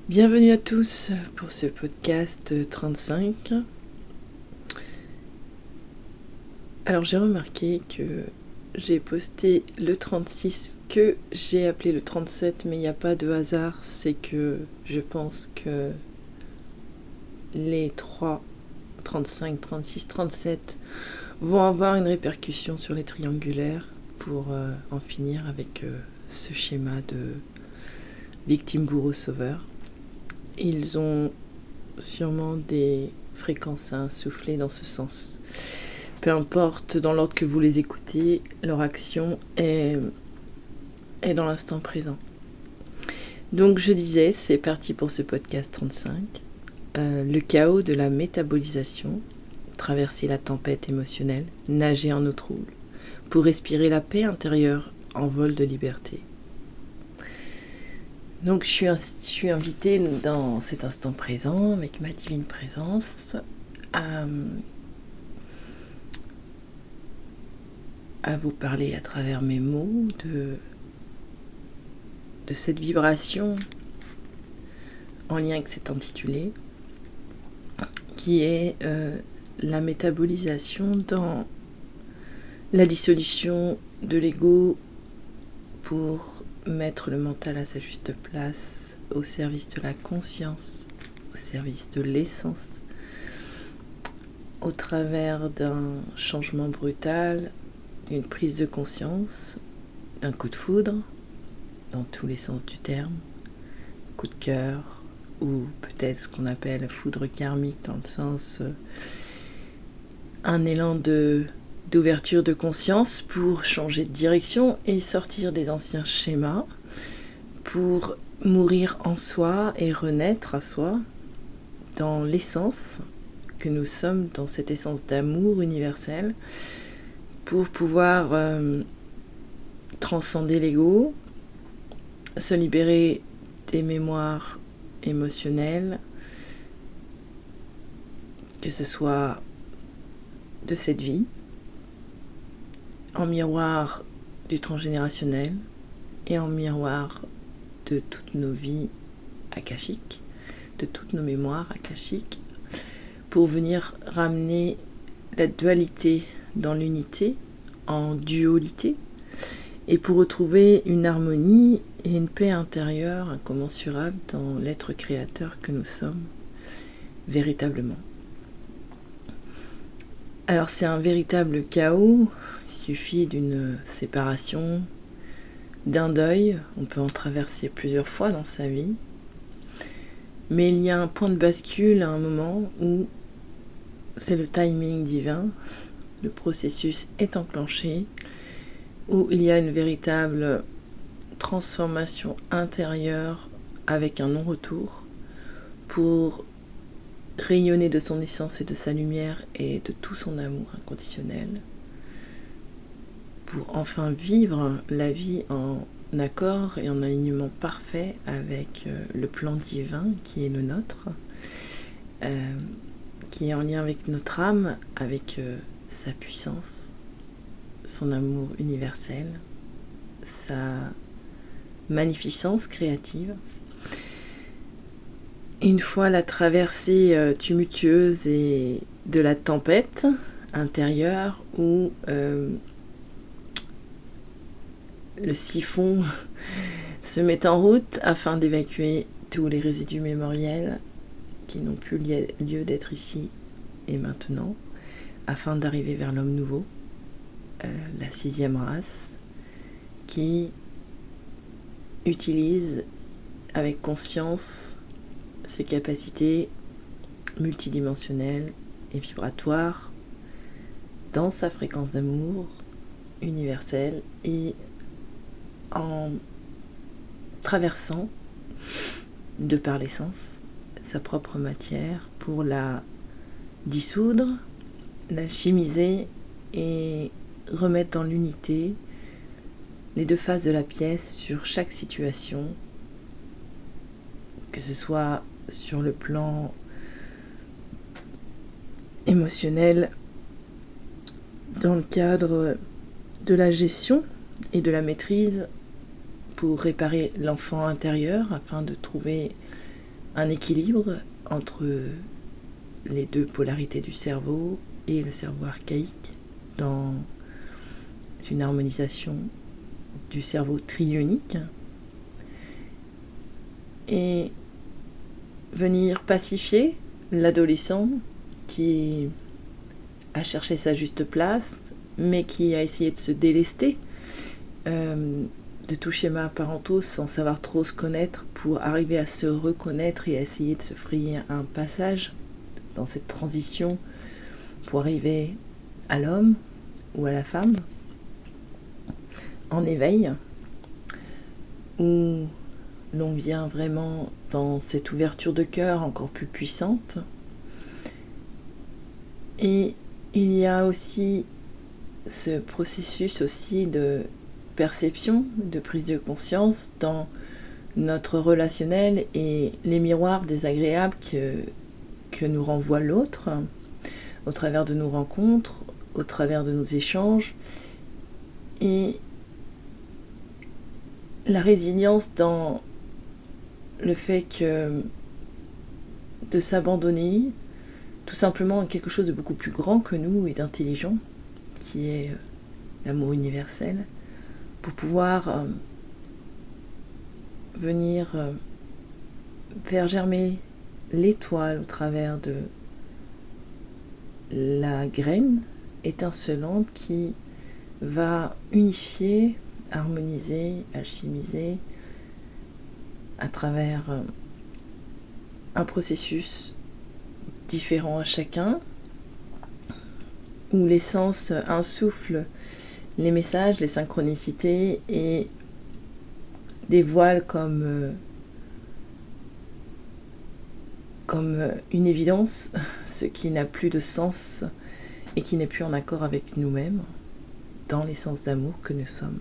Bienvenue à tous pour ce podcast 35. Alors j'ai remarqué que j'ai posté le 36 que j'ai appelé le 37, mais il n'y a pas de hasard, c'est que je pense que les 3, 35, 36, 37 vont avoir une répercussion sur les triangulaires pour en finir avec ce schéma de victime, bourreau, sauveur. Ils ont sûrement des fréquences à insuffler dans ce sens. Peu importe dans l'ordre que vous les écoutez, leur action est dans l'instant présent. Donc je disais, c'est parti pour ce podcast 35. Le chaos de la métabolisation, traverser la tempête émotionnelle, nager en eau trouble, pour respirer la paix intérieure en vol de liberté. Donc je suis invitée dans cet instant présent, avec ma divine présence, à vous parler à travers mes mots de cette vibration en lien avec cet intitulé, qui est la métabolisation dans la dissolution de l'ego pour mettre le mental à sa juste place, au service de la conscience, au service de l'essence, au travers d'un changement brutal, d'une prise de conscience, d'un coup de foudre, dans tous les sens du terme, coup de cœur, ou peut-être ce qu'on appelle foudre karmique, dans le sens un élan d'ouverture de conscience pour changer de direction et sortir des anciens schémas, pour mourir en soi et renaître à soi dans l'essence que nous sommes, dans cette essence d'amour universel, pour pouvoir transcender l'ego, se libérer des mémoires émotionnelles, que ce soit de cette vie, en miroir du transgénérationnel et en miroir de toutes nos vies akashiques, de toutes nos mémoires akashiques, pour venir ramener la dualité dans l'unité, en dualité, et pour retrouver une harmonie et une paix intérieure incommensurable dans l'être créateur que nous sommes véritablement. Alors c'est un véritable chaos, il suffit d'une séparation, d'un deuil, on peut en traverser plusieurs fois dans sa vie, mais il y a un point de bascule à un moment où c'est le timing divin, le processus est enclenché, où il y a une véritable transformation intérieure avec un non-retour pour rayonner de son essence et de sa lumière et de tout son amour inconditionnel, pour enfin vivre la vie en accord et en alignement parfait avec le plan divin qui est le nôtre, qui est en lien avec notre âme, avec sa puissance, son amour universel, sa magnificence créative. Une fois la traversée tumultueuse et de la tempête intérieure où le siphon se met en route afin d'évacuer tous les résidus mémoriels qui n'ont plus lieu d'être ici et maintenant, afin d'arriver vers l'homme nouveau, la 6e race, qui utilise avec conscience ses capacités multidimensionnelles et vibratoires dans sa fréquence d'amour universelle et en traversant de par l'essence sa propre matière pour la dissoudre, l'alchimiser et remettre dans l'unité les deux faces de la pièce sur chaque situation, que ce soit sur le plan émotionnel, dans le cadre de la gestion et de la maîtrise pour réparer l'enfant intérieur afin de trouver un équilibre entre les deux polarités du cerveau et le cerveau archaïque dans une harmonisation du cerveau trionique et venir pacifier l'adolescent qui a cherché sa juste place mais qui a essayé de se délester de tous schémas parentaux sans savoir trop se connaître pour arriver à se reconnaître et à essayer de se frayer un passage dans cette transition pour arriver à l'homme ou à la femme en éveil, où l'on vient vraiment dans cette ouverture de cœur encore plus puissante. Et il y a aussi ce processus aussi de perception, de prise de conscience dans notre relationnel et les miroirs désagréables que nous renvoie l'autre au travers de nos rencontres, au travers de nos échanges, et la résilience dans le fait que de s'abandonner tout simplement à quelque chose de beaucoup plus grand que nous et d'intelligent, qui est l'amour universel, pour pouvoir venir faire germer l'étoile au travers de la graine étincelante qui va unifier, harmoniser, alchimiser à travers un processus différent à chacun, où l'essence insuffle les messages, les synchronicités et dévoile comme une évidence ce qui n'a plus de sens et qui n'est plus en accord avec nous-mêmes dans l'essence d'amour que nous sommes.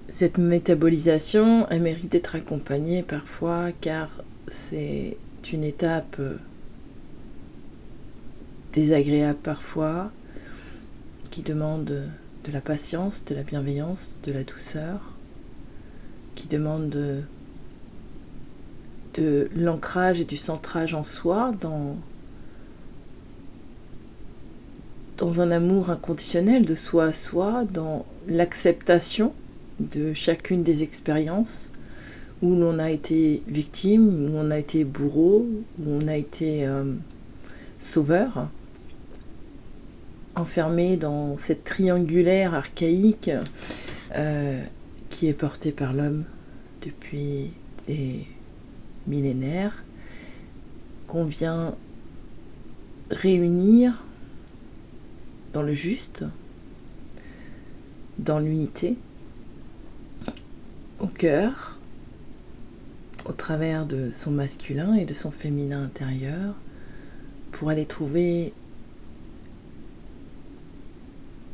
Cette métabolisation, elle mérite d'être accompagnée parfois car c'est une étape désagréable parfois, qui demande de la patience, de la bienveillance, de la douceur, qui demande de l'ancrage et du centrage en soi, dans un amour inconditionnel de soi à soi, dans l'acceptation de chacune des expériences où l'on a été victime, où on a été bourreau, où on a été sauveur, enfermé dans cette triangulaire archaïque qui est portée par l'homme depuis des millénaires, qu'on vient réunir dans le juste, dans l'unité, au cœur, au travers de son masculin et de son féminin intérieur, pour aller trouver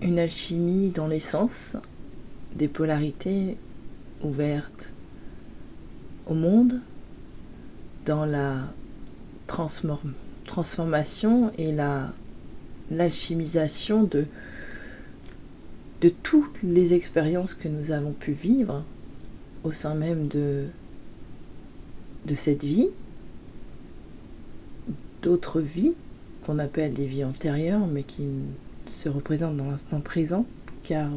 une alchimie dans l'essence des polarités ouvertes au monde, dans la transformation et l'alchimisation de toutes les expériences que nous avons pu vivre au sein même de cette vie, d'autres vies qu'on appelle des vies antérieures, mais qui se représentent dans l'instant présent, car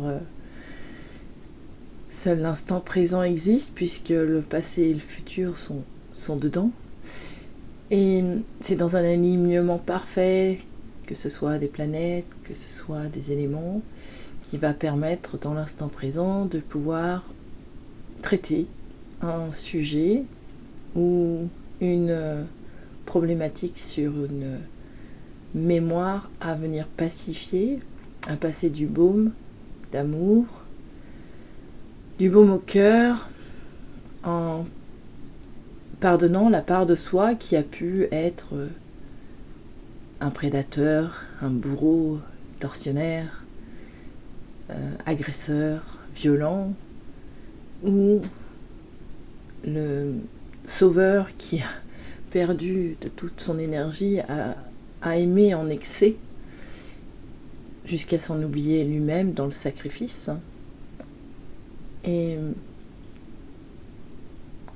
seul l'instant présent existe, puisque le passé et le futur sont dedans. Et c'est dans un alignement parfait, que ce soit des planètes, que ce soit des éléments, qui va permettre dans l'instant présent de pouvoir traiter un sujet ou une problématique sur une mémoire à venir pacifier, à passer du baume d'amour, du baume au cœur, en pardonnant la part de soi qui a pu être un prédateur, un bourreau, tortionnaire, agresseur, violent, ou le sauveur qui a perdu de toute son énergie à aimer en excès jusqu'à s'en oublier lui-même dans le sacrifice. Et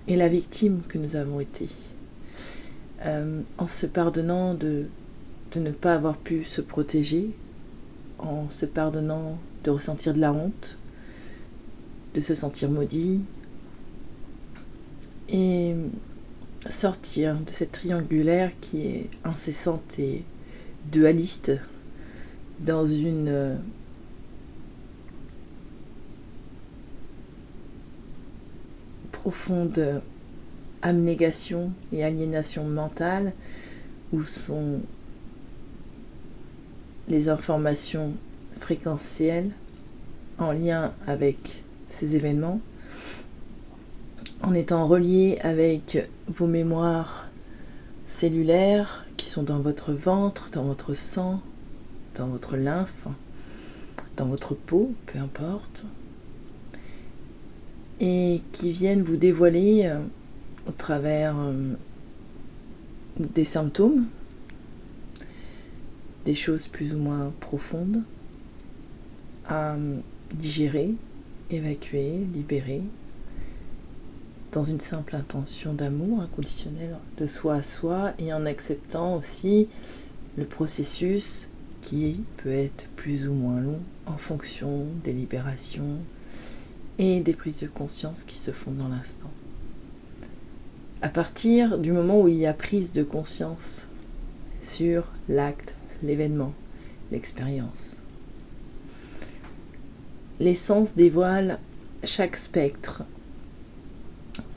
et la victime que nous avons été, en se pardonnant de ne pas avoir pu se protéger, en se pardonnant de ressentir de la honte, de se sentir maudit, et sortir de cette triangulaire qui est incessante et dualiste dans une profonde abnégation et aliénation mentale où sont les informations fréquentielles en lien avec ces événements, en étant relié avec vos mémoires cellulaires qui sont dans votre ventre, dans votre sang, dans votre lymphe, dans votre peau, peu importe, et qui viennent vous dévoiler au travers des symptômes, des choses plus ou moins profondes à digérer, évacuer, libérer, dans une simple intention d'amour inconditionnel de soi à soi et en acceptant aussi le processus qui peut être plus ou moins long en fonction des libérations et des prises de conscience qui se font dans l'instant. À partir du moment où il y a prise de conscience sur l'acte, l'événement, l'expérience, l'essence dévoile chaque spectre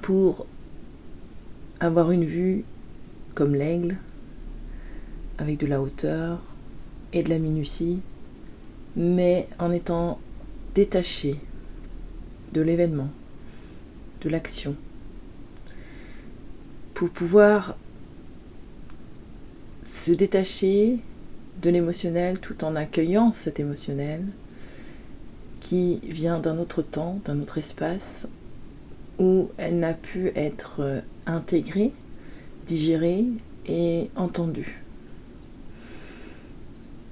pour avoir une vue comme l'aigle, avec de la hauteur et de la minutie, mais en étant détaché de l'événement, de l'action, pour pouvoir se détacher de l'émotionnel tout en accueillant cet émotionnel qui vient d'un autre temps, d'un autre espace, où elle n'a pu être intégrée, digérée et entendue.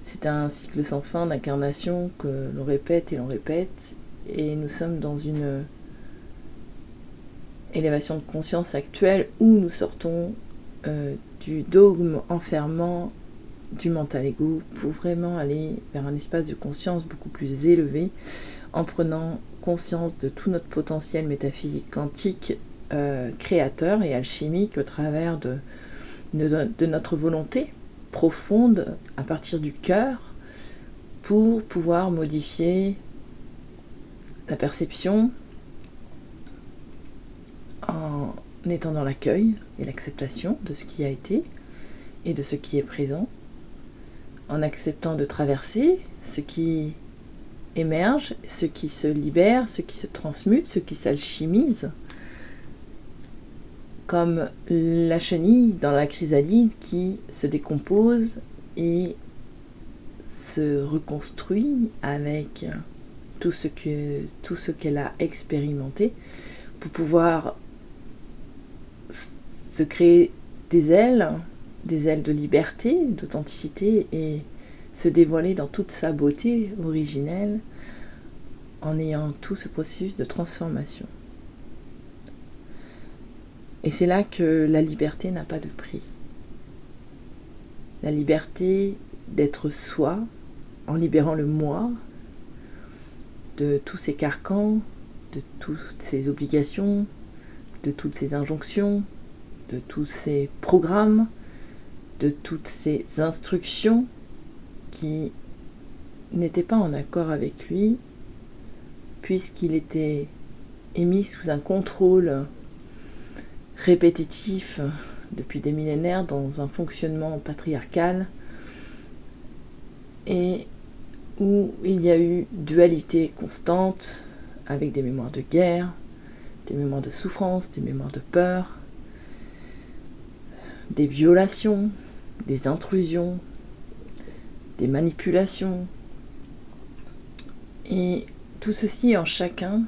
C'est un cycle sans fin d'incarnation que l'on répète, et nous sommes dans une élévation de conscience actuelle où nous sortons du dogme enfermant du mental ego pour vraiment aller vers un espace de conscience beaucoup plus élevé en prenant conscience de tout notre potentiel métaphysique quantique créateur et alchimique au travers de notre volonté profonde à partir du cœur pour pouvoir modifier la perception en étant dans l'accueil et l'acceptation de ce qui a été et de ce qui est présent, en acceptant de traverser ce qui émerge, ce qui se libère, ce qui se transmute, ce qui s'alchimise, comme la chenille dans la chrysalide qui se décompose et se reconstruit avec tout ce qu'elle a expérimenté pour pouvoir se créer des ailes de liberté, d'authenticité et se dévoiler dans toute sa beauté originelle en ayant tout ce processus de transformation. Et c'est là que la liberté n'a pas de prix. La liberté d'être soi, en libérant le moi de tous ces carcans, de toutes ces obligations, de toutes ces injonctions, de tous ces programmes, de toutes ces instructions qui n'étaient pas en accord avec lui, puisqu'il était émis sous un contrôle répétitif depuis des millénaires dans un fonctionnement patriarcal et où il y a eu dualité constante avec des mémoires de guerre, des mémoires de souffrance, des mémoires de peur, des violations, des intrusions, des manipulations et tout ceci en chacun.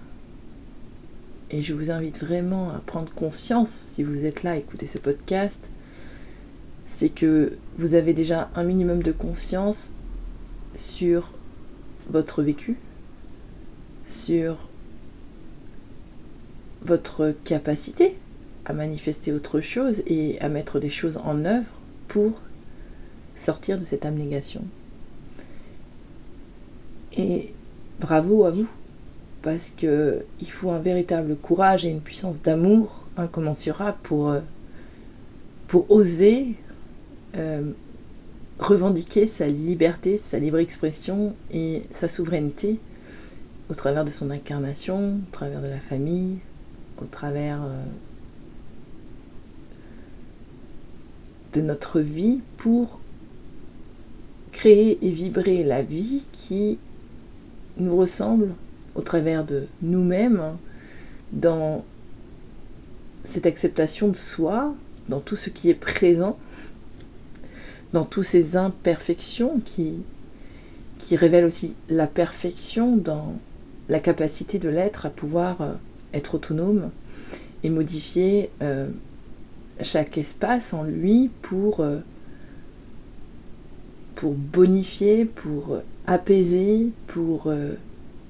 Et je vous invite vraiment à prendre conscience, si vous êtes là à écouter ce podcast, c'est que vous avez déjà un minimum de conscience sur votre vécu, sur votre capacité à manifester autre chose et à mettre des choses en œuvre pour sortir de cette abnégation. Et bravo à vous, parce qu'il faut un véritable courage et une puissance d'amour incommensurable pour oser revendiquer sa liberté, sa libre expression et sa souveraineté au travers de son incarnation, au travers de la famille, au travers de notre vie, pour créer et vibrer la vie qui nous ressemble au travers de nous-mêmes, dans cette acceptation de soi, dans tout ce qui est présent, dans toutes ces imperfections qui révèlent aussi la perfection dans la capacité de l'être à pouvoir être autonome et modifier chaque espace en lui pour bonifier, pour apaiser, pour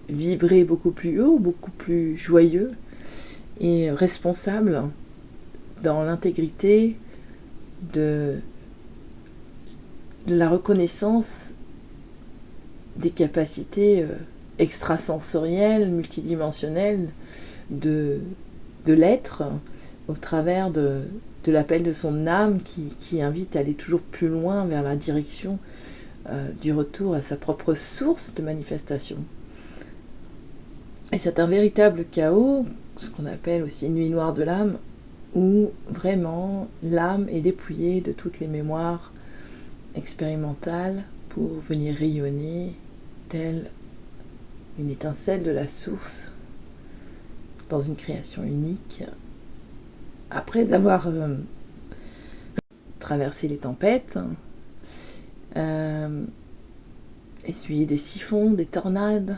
vibrer beaucoup plus haut, beaucoup plus joyeux et responsable dans l'intégrité de la reconnaissance des capacités extrasensorielles, multidimensionnelles de l'être, au travers de l'appel de son âme qui invite à aller toujours plus loin vers la direction du retour à sa propre source de manifestation. Et c'est un véritable chaos, ce qu'on appelle aussi une nuit noire de l'âme, où vraiment l'âme est dépouillée de toutes les mémoires expérimentales pour venir rayonner telle une étincelle de la source dans une création unique. Après avoir traversé les tempêtes, essuyé des siphons, des tornades,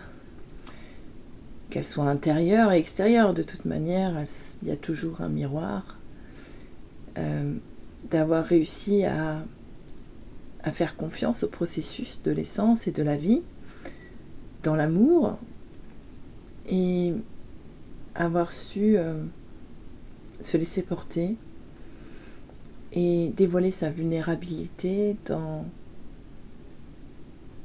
qu'elles soient intérieures et extérieures, de toute manière, il y a toujours un miroir, d'avoir réussi à faire confiance au processus de l'essence et de la vie, dans l'amour, et avoir su se laisser porter et dévoiler sa vulnérabilité dans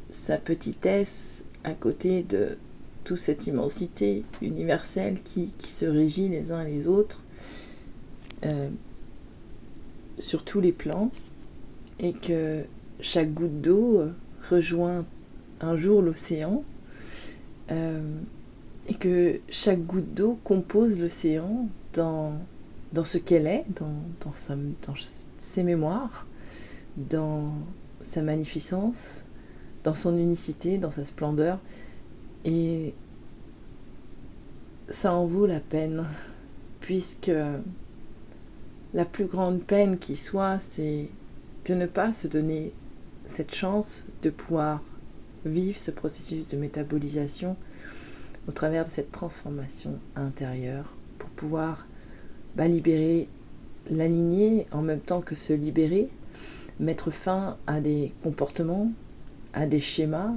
sa petitesse à côté de toute cette immensité universelle qui se régit les uns et les autres sur tous les plans, et que chaque goutte d'eau rejoint un jour l'océan, et que chaque goutte d'eau compose l'océan dans ce qu'elle est, dans ses mémoires, dans sa magnificence, dans son unicité, dans sa splendeur. Et ça en vaut la peine, puisque la plus grande peine qui soit, c'est de ne pas se donner cette chance de pouvoir vivre ce processus de métabolisation au travers de cette transformation intérieure, pour pouvoir libérer la lignée en même temps que se libérer, mettre fin à des comportements, à des schémas,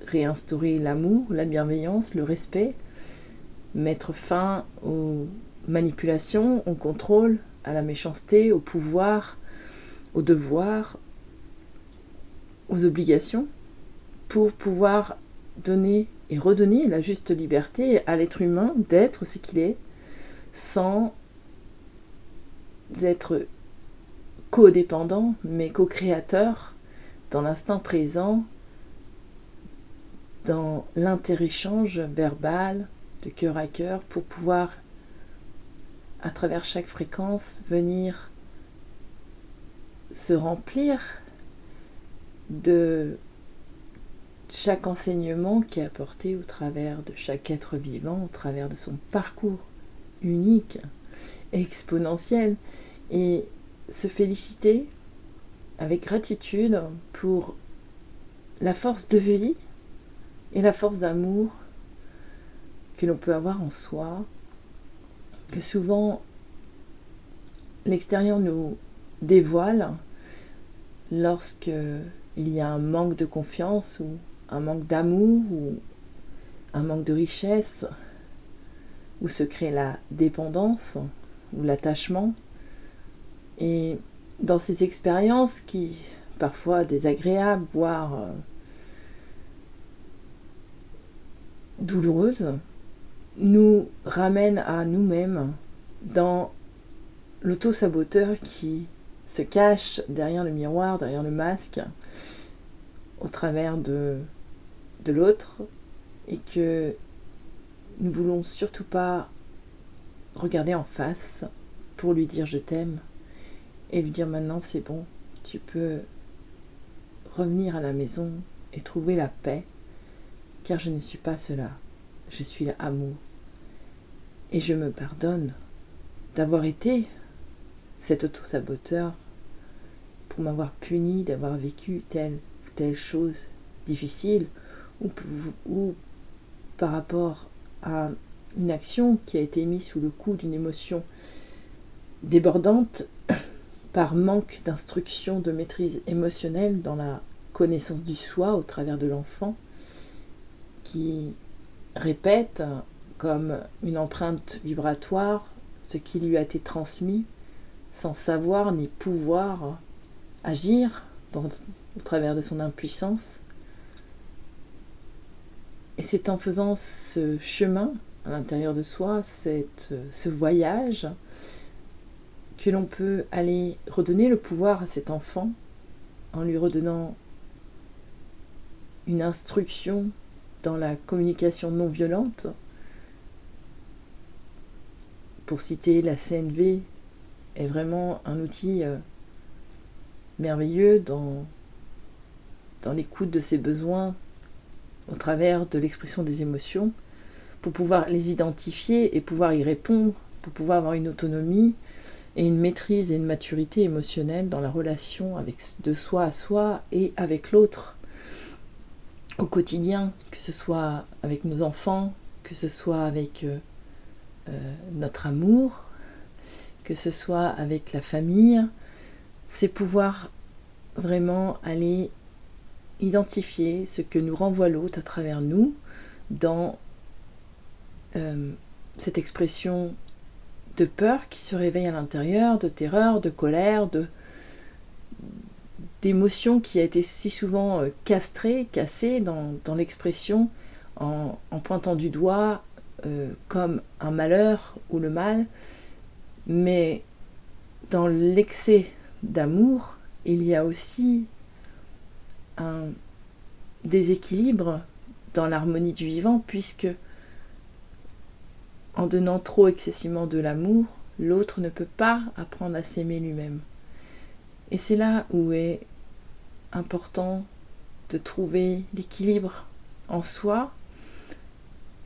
réinstaurer l'amour, la bienveillance, le respect, mettre fin aux manipulations, au contrôle, à la méchanceté, au pouvoir, au devoir, aux obligations, pour pouvoir donner et redonner la juste liberté à l'être humain d'être ce qu'il est, sans être codépendant, mais co-créateur dans l'instant présent, dans l'interéchange verbal, de cœur à cœur, pour pouvoir, à travers chaque fréquence, venir se remplir de chaque enseignement qui est apporté au travers de chaque être vivant, au travers de son parcours unique, exponentiel, et se féliciter avec gratitude pour la force de vie et la force d'amour que l'on peut avoir en soi, que souvent l'extérieur nous dévoile lorsque il y a un manque de confiance ou un manque d'amour ou un manque de richesse, où se crée la dépendance, ou l'attachement. Et dans ces expériences qui, parfois désagréables, voire douloureuses, nous ramènent à nous-mêmes dans l'auto-saboteur qui se cache derrière le miroir, derrière le masque, au travers de l'autre, et que nous voulons surtout pas regarder en face pour lui dire je t'aime et lui dire maintenant c'est bon, tu peux revenir à la maison et trouver la paix, car je ne suis pas cela, je suis l'amour. Et je me pardonne d'avoir été cet auto-saboteur, pour m'avoir puni d'avoir vécu telle ou telle chose difficile, ou par rapport à une action qui a été mise sous le coup d'une émotion débordante par manque d'instruction, de maîtrise émotionnelle dans la connaissance du soi au travers de l'enfant, qui répète comme une empreinte vibratoire ce qui lui a été transmis sans savoir ni pouvoir agir au travers de son impuissance. Et c'est en faisant ce chemin à l'intérieur de soi, ce voyage, que l'on peut aller redonner le pouvoir à cet enfant en lui redonnant une instruction dans la communication non violente. Pour citer la CNV, est vraiment un outil merveilleux dans l'écoute de ses besoins au travers de l'expression des émotions, pour pouvoir les identifier et pouvoir y répondre, pour pouvoir avoir une autonomie et une maîtrise et une maturité émotionnelle dans la relation de soi à soi et avec l'autre au quotidien, que ce soit avec nos enfants, que ce soit avec notre amour, que ce soit avec la famille. C'est pouvoir vraiment aller identifier ce que nous renvoie l'autre à travers nous dans cette expression de peur qui se réveille à l'intérieur, de terreur, de colère, d'émotion qui a été si souvent castrée, cassée dans l'expression en pointant du doigt comme un malheur ou le mal. Mais dans l'excès d'amour, il y a aussi un déséquilibre dans l'harmonie du vivant, puisque en donnant trop excessivement de l'amour, l'autre ne peut pas apprendre à s'aimer lui-même. Et c'est là où est important de trouver l'équilibre en soi,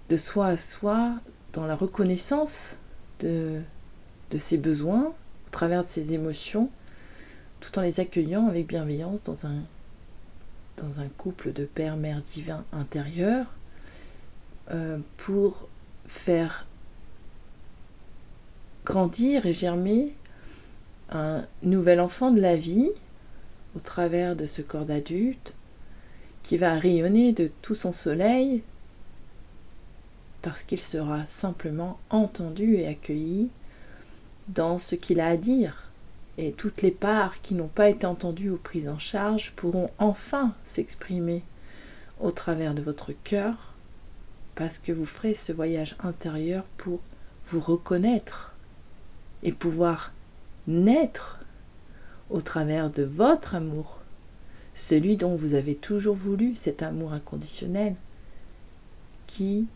de soi à soi, dans la reconnaissance de ses besoins, au travers de ses émotions, tout en les accueillant avec bienveillance dans un couple de père-mère divin intérieur, pour faire grandir et germer un nouvel enfant de la vie au travers de ce corps d'adulte qui va rayonner de tout son soleil parce qu'il sera simplement entendu et accueilli dans ce qu'il a à dire. Et toutes les parts qui n'ont pas été entendues ou prises en charge pourront enfin s'exprimer au travers de votre cœur, parce que vous ferez ce voyage intérieur pour vous reconnaître et pouvoir naître au travers de votre amour, celui dont vous avez toujours voulu, cet amour inconditionnel qui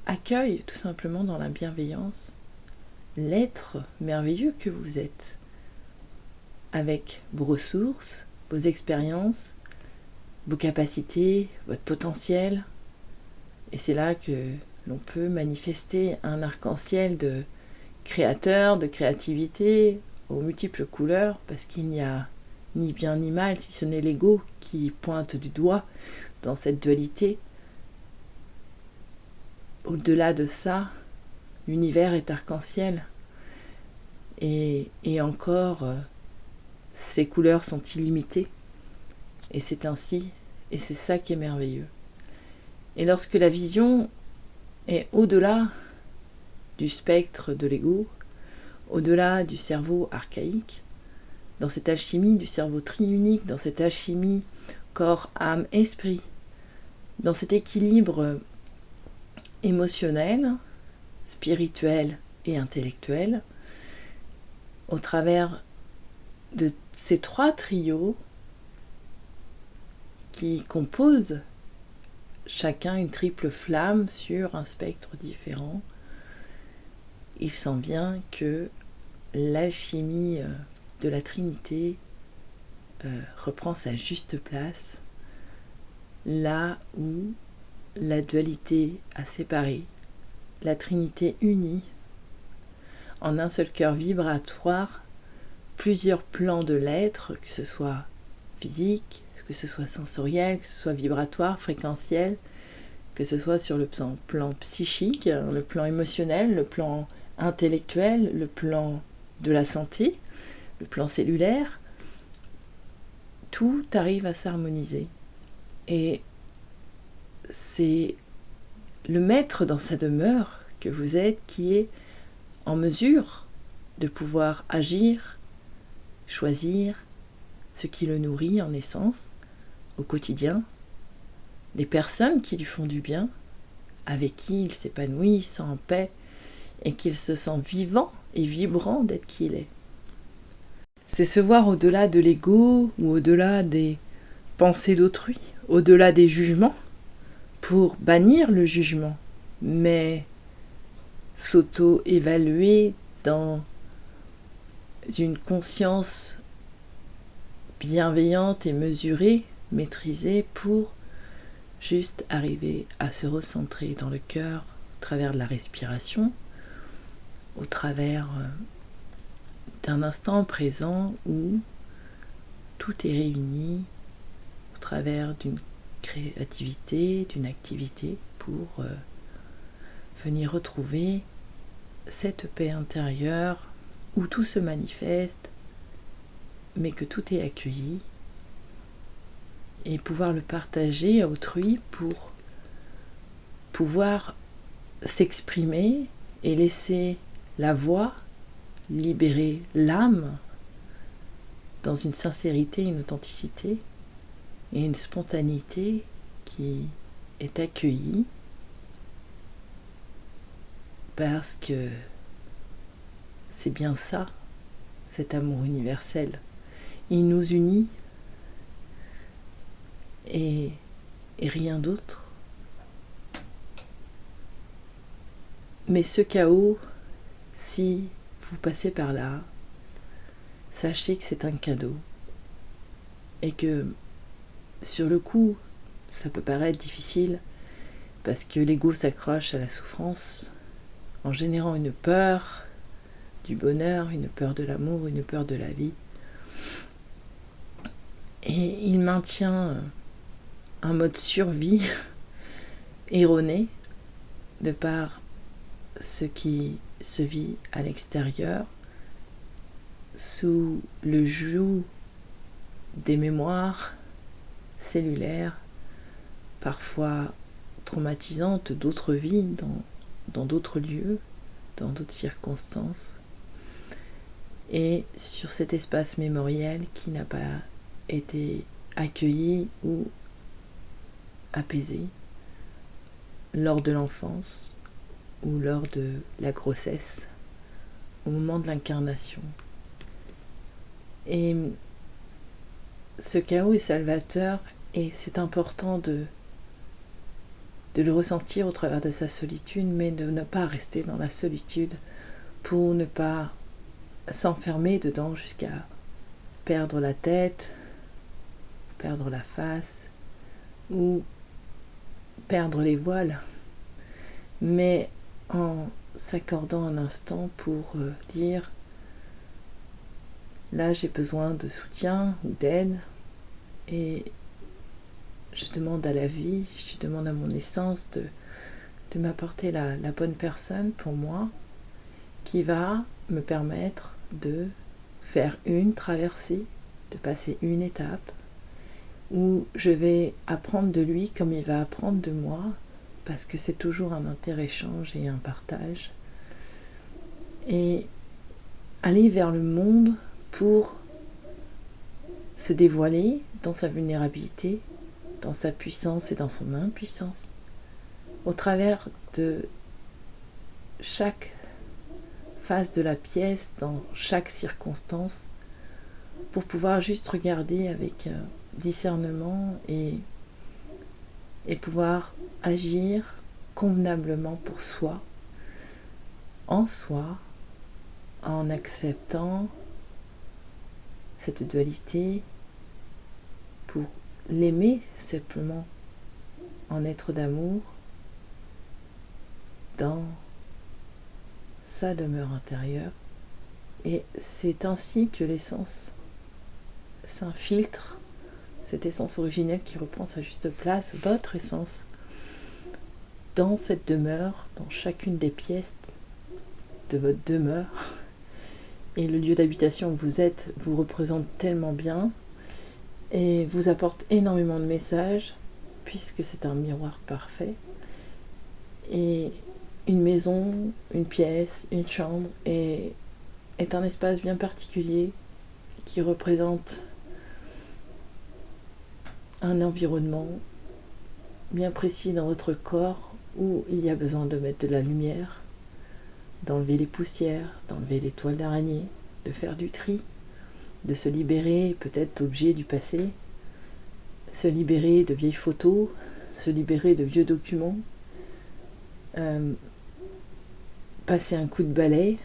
accueille tout simplement dans la bienveillance l'être merveilleux que vous êtes, avec vos ressources, vos expériences, vos capacités, votre potentiel. Et c'est là que l'on peut manifester un arc-en-ciel de créateur, de créativité, aux multiples couleurs, parce qu'il n'y a ni bien ni mal, si ce n'est l'ego qui pointe du doigt dans cette dualité. Au-delà de ça, l'univers est arc-en-ciel. Et encore, ces couleurs sont illimitées. Et c'est ainsi, et c'est ça qui est merveilleux. Et lorsque la vision est au-delà du spectre de l'ego, au-delà du cerveau archaïque, dans cette alchimie du cerveau triunique, dans cette alchimie corps, âme, esprit, dans cet équilibre émotionnel, spirituel et intellectuel, au travers de ces trois trios qui composent chacun une triple flamme sur un spectre différent, il sent bien que l'alchimie de la Trinité reprend sa juste place là où la dualité a séparé, la Trinité unie en un seul cœur vibratoire plusieurs plans de l'être, que ce soit physique, que ce soit sensoriel, que ce soit vibratoire, fréquentiel, que ce soit sur le plan psychique, le plan émotionnel, le plan intellectuel, le plan de la santé, le plan cellulaire, tout arrive à s'harmoniser. Et c'est le maître dans sa demeure que vous êtes qui est en mesure de pouvoir agir, choisir ce qui le nourrit en essence au quotidien, des personnes qui lui font du bien, avec qui il s'épanouit, il se sent en paix et qu'il se sent vivant et vibrant d'être qui il est. C'est se voir au-delà de l'ego ou au-delà des pensées d'autrui, au-delà des jugements, pour bannir le jugement, mais s'auto-évaluer dans une conscience bienveillante et mesurée, maîtrisée, pour juste arriver à se recentrer dans le cœur au travers de la respiration, au travers d'un instant présent où tout est réuni, au travers d'une créativité, d'une activité pour venir retrouver cette paix intérieure où tout se manifeste, mais que tout est accueilli, et pouvoir le partager à autrui pour pouvoir s'exprimer et laisser la voix libérer l'âme dans une sincérité, une authenticité et une spontanéité qui est accueillie parce que c'est bien ça, cet amour universel. Il nous unit et rien d'autre. Mais ce chaos, si vous passez par là, sachez que c'est un cadeau et que sur le coup, ça peut paraître difficile parce que l'ego s'accroche à la souffrance en générant une peur du bonheur, une peur de l'amour, une peur de la vie. Et il maintient un mode survie erroné de par ce qui se vit à l'extérieur sous le joug des mémoires cellulaires, parfois traumatisantes d'autres vies, dans d'autres lieux, dans d'autres circonstances, et sur cet espace mémoriel qui n'a pas été accueilli ou apaisé lors de l'enfance ou lors de la grossesse, au moment de l'incarnation. Et ce chaos est salvateur et c'est important de le ressentir au travers de sa solitude, mais de ne pas rester dans la solitude pour ne pas s'enfermer dedans jusqu'à perdre la tête, perdre la face ou perdre les voiles, mais en s'accordant un instant pour dire là j'ai besoin de soutien ou d'aide et je demande à la vie, je demande à mon essence de m'apporter la bonne personne pour moi qui va me permettre de faire une traversée, de passer une étape où je vais apprendre de lui comme il va apprendre de moi, parce que c'est toujours un inter-échange et un partage. Et aller vers le monde pour se dévoiler dans sa vulnérabilité, dans sa puissance et dans son impuissance, au travers de chaque face de la pièce, dans chaque circonstance, pour pouvoir juste regarder avec discernement et pouvoir agir convenablement pour soi, en acceptant cette dualité, pour l'aimer simplement en être d'amour dans sa demeure intérieure. Et c'est ainsi que l'essence s'infiltre, cette essence originelle qui reprend sa juste place, votre essence, dans cette demeure, dans chacune des pièces de votre demeure. Et le lieu d'habitation où vous êtes vous représente tellement bien et vous apporte énormément de messages, puisque c'est un miroir parfait. Et une maison, une pièce, une chambre est un espace bien particulier qui représente un environnement bien précis dans votre corps où il y a besoin de mettre de la lumière, d'enlever les poussières, d'enlever les toiles d'araignée, de faire du tri, de se libérer peut-être d'objets du passé, se libérer de vieilles photos, se libérer de vieux documents, passer un coup de balai,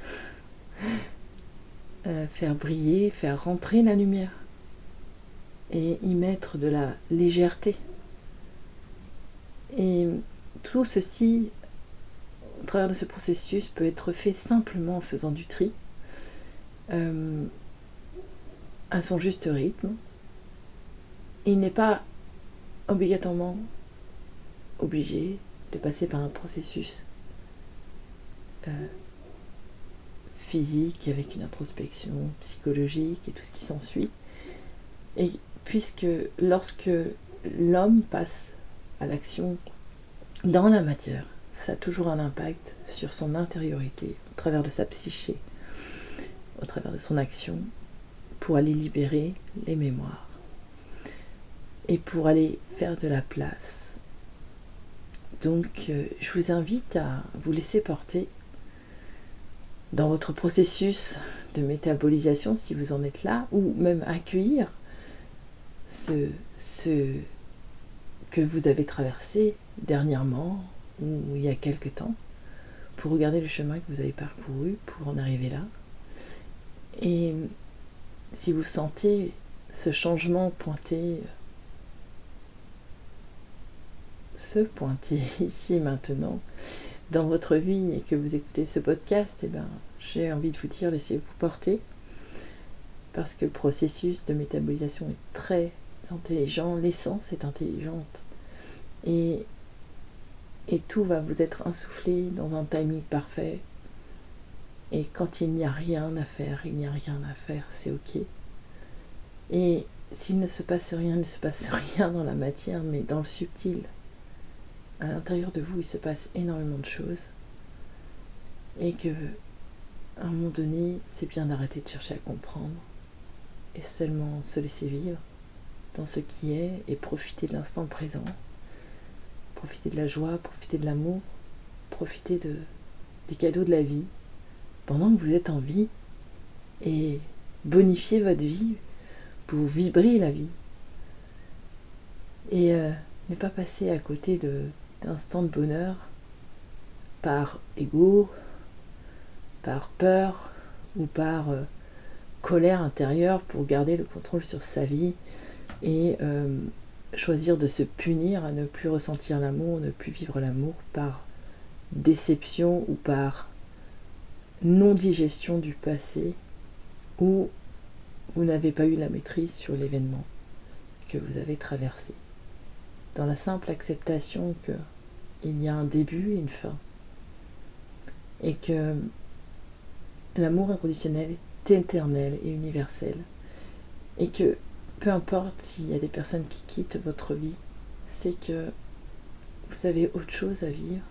faire briller, faire rentrer la lumière et y mettre de la légèreté. Et tout ceci, au travers de ce processus, peut être fait simplement en faisant du tri, à son juste rythme. Il n'est pas obligatoirement obligé de passer par un processus physique avec une introspection psychologique et tout ce qui s'ensuit. Et puisque lorsque l'homme passe à l'action dans la matière, ça a toujours un impact sur son intériorité, au travers de sa psyché, au travers de son action, pour aller libérer les mémoires et pour aller faire de la place. Donc, je vous invite à vous laisser porter dans votre processus de métabolisation, si vous en êtes là, ou même accueillir ce que vous avez traversé dernièrement ou il y a quelque temps, pour regarder le chemin que vous avez parcouru pour en arriver là. Et si vous sentez ce changement se pointer ici et maintenant dans votre vie et que vous écoutez ce podcast, j'ai envie de vous dire, laissez-vous porter, parce que le processus de métabolisation est très intelligent, l'essence est intelligente et tout va vous être insufflé dans un timing parfait. Et quand il n'y a rien à faire, il n'y a rien à faire, c'est ok. Et s'il ne se passe rien, il ne se passe rien dans la matière, mais dans le subtil. À l'intérieur de vous, il se passe énormément de choses. Et que, à un moment donné, c'est bien d'arrêter de chercher à comprendre. Et seulement se laisser vivre dans ce qui est et profiter de l'instant présent. Profiter de la joie, profiter de l'amour, profiter des cadeaux de la vie pendant que vous êtes en vie et bonifier votre vie pour vibrer la vie. Et ne pas passer à côté d'instants de bonheur par ego, par peur ou par colère intérieure pour garder le contrôle sur sa vie et choisir de se punir à ne plus ressentir l'amour, ne plus vivre l'amour par déception ou par non-digestion du passé où vous n'avez pas eu la maîtrise sur l'événement que vous avez traversé. Dans la simple acceptation qu'il y a un début et une fin. Et que l'amour inconditionnel est éternel et universel. Et que peu importe s'il y a des personnes qui quittent votre vie, c'est que vous avez autre chose à vivre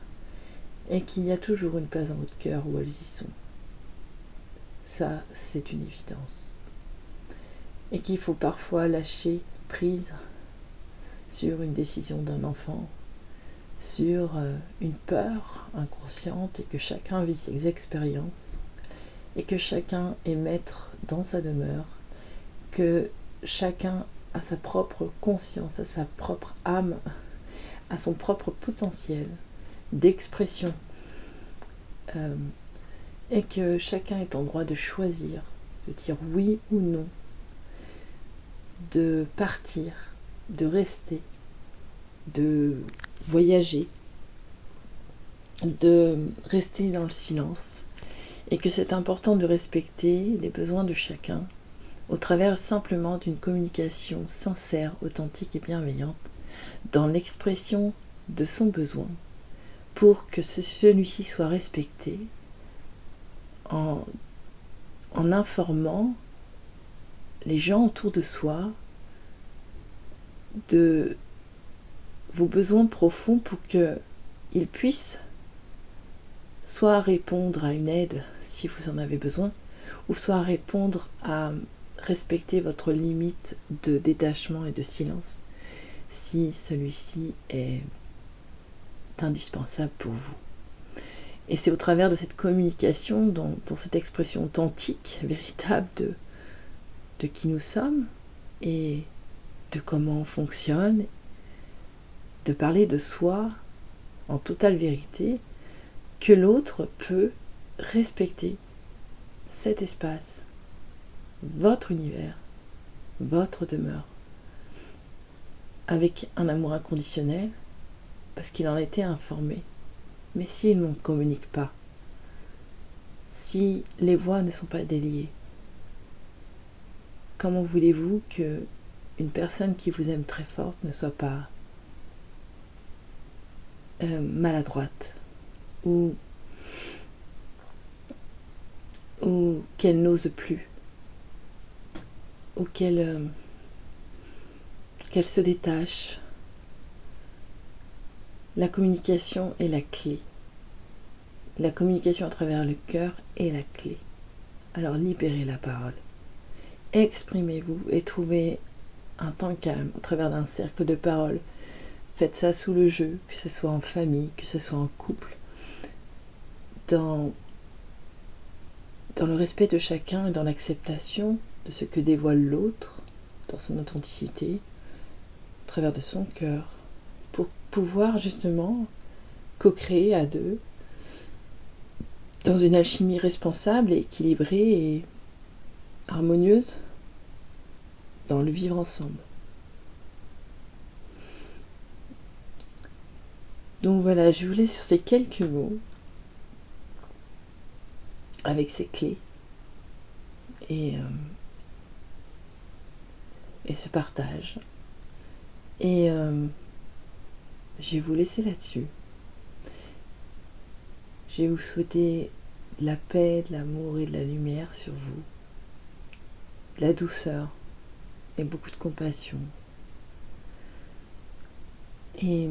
et qu'il y a toujours une place dans votre cœur où elles y sont. Ça, c'est une évidence. Et qu'il faut parfois lâcher prise sur une décision d'un enfant, sur une peur inconsciente, et que chacun vit ses expériences, et que chacun est maître dans sa demeure, que chacun a sa propre conscience, a sa propre âme, a son propre potentiel d'expression, et que chacun est en droit de choisir, de dire oui ou non, de partir, de rester, de voyager, de rester dans le silence, et que c'est important de respecter les besoins de chacun au travers simplement d'une communication sincère, authentique et bienveillante dans l'expression de son besoin pour que celui-ci soit respecté en informant les gens autour de soi de vos besoins profonds pour qu'ils puissent soit répondre à une aide si vous en avez besoin, ou soit répondre à respecter votre limite de détachement et de silence si celui-ci est indispensable pour vous. Et c'est au travers de cette communication, dans cette expression authentique, véritable de qui nous sommes et de comment on fonctionne, de parler de soi en totale vérité, que l'autre peut respecter cet espace, votre univers, votre demeure, avec un amour inconditionnel, parce qu'il en a été informé. Mais s'il ne communique pas, si les voix ne sont pas déliées, comment voulez-vous qu'une personne qui vous aime très forte ne soit pas maladroite ou qu'elle n'ose plus ou qu'elle se détache? La communication est la clé. La communication à travers le cœur est la clé. Alors libérez la parole. Exprimez-vous et trouvez un temps calme au travers d'un cercle de paroles. Faites ça sous le jeu, que ce soit en famille, que ce soit en couple, dans le respect de chacun et dans l'acceptation de ce que dévoile l'autre, dans son authenticité, au travers de son cœur, pour pouvoir justement co-créer à deux dans une alchimie responsable et équilibrée et harmonieuse dans le vivre ensemble. Donc voilà, je vous laisse sur ces quelques mots avec ces clés et ce partage. Et je vais vous laisser là-dessus. Je vais vous souhaiter de la paix, de l'amour et de la lumière sur vous, de la douceur et beaucoup de compassion. Et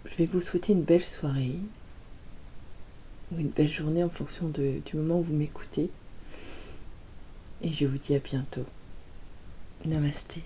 je vais vous souhaiter une belle soirée ou une belle journée en fonction du moment où vous m'écoutez. Et je vous dis à bientôt. Namasté.